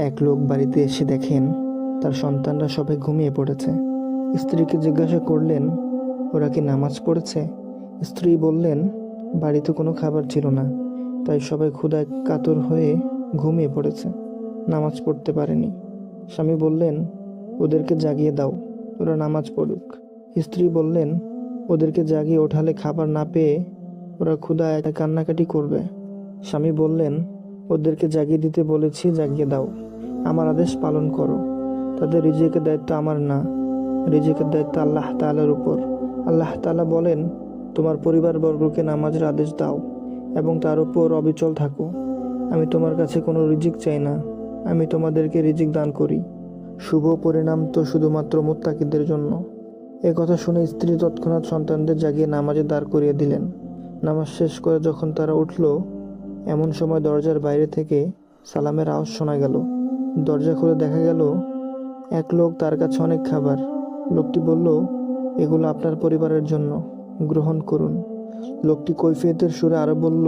এক লোক বাড়িতে এসে দেখেন তার সন্তানরা সবাই ঘুমিয়ে পড়েছে। স্ত্রীকে জিজ্ঞাসা করলেন, ওরা কি নামাজ পড়েছে? স্ত্রী বললেন, বাড়িতে কোনো খাবার ছিল না, তাই সবাই ক্ষুধায় কাতর হয়ে ঘুমিয়ে পড়েছে, নামাজ পড়তে পারেনি। স্বামী বললেন, ওদেরকে জাগিয়ে দাও, ওরা নামাজ পড়ুক। স্ত্রী বললেন, ওদেরকে জাগিয়ে ওঠালে খাবার না পেয়ে ওরা ক্ষুধায় কান্নাকাটি করবে। স্বামী বললেন, ওদেরকে জাগিয়ে দিতে বলেছি, জাগিয়ে দাও, আমার আদেশ পালন করো। তাদের রিজিকের দায়িত্ব আমার না, রিজিকের দায়িত্ব আল্লাহ তাআলার উপর। আল্লাহ তাআলা বলেন, তোমার পরিবারবর্গকে নামাজের আদেশ দাও এবং তার উপর অবিচল থাকো। আমি তোমার কাছে কোনো রিজিক চাই না, আমি তোমাদেরকে রিজিক দান করি। শুভ পরিণাম তো শুধুমাত্র মুত্তাকিদের জন্য। এ কথা শুনে স্ত্রী তৎক্ষণাৎ সন্তানদের জাগিয়ে নামাজে দাঁড় করিয়ে দিলেন। নামাজ শেষ করে যখন তারা উঠল, এমন সময় দরজার বাইরে থেকে সালামের আওয়াজ শোনা গেল। দরজা খুলে দেখা গেল এক লোক, তার কাছে অনেক খাবার। লোকটি বলল, এগুলো আপনার পরিবারের জন্য, গ্রহণ করুন। লোকটি কৈফিয়তের সুরে আরো বলল,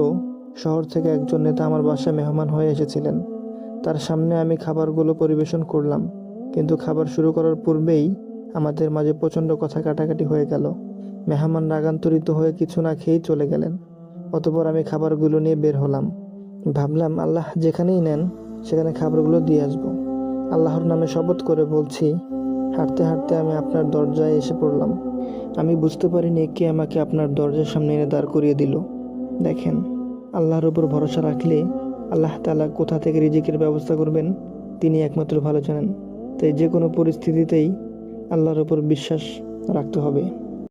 শহর থেকে একজন নেতা আমার বাসায় মেহমান হয়ে এসেছিলেন, তার সামনে আমি খাবারগুলো পরিবেশন করলাম, কিন্তু খাবার শুরু করার পূর্বেই আমাদের মাঝে প্রচণ্ড কথা কাটাকাটি হয়ে গেল। মেহমান রাগান্তরিত হয়ে কিছু না খেয়েই চলে গেলেন। অতঃপর আমি খাবারগুলো নিয়ে বের হলাম। ভাবলাম, আল্লাহ যেখানেই নেন সেখানে খাবারগুলো দিয়ে আসবো। আল্লাহর নামে শপথ করে বলছি, হাঁটতে হাঁটতে আমি আপনার দরজায় এসে পড়লাম। আমি বুঝতে পারিনি কে আমাকে আপনার দরজার সামনে এনে দাঁড় করিয়ে দিল। দেখেন, আল্লাহর উপর ভরসা রাখলে আল্লাহ তাআলা কোথা থেকে রিজিকের ব্যবস্থা করবেন তিনি একমাত্র ভালো জানেন। তাই যে কোনো পরিস্থিতিতেই আল্লাহর উপর বিশ্বাস রাখতে হবে।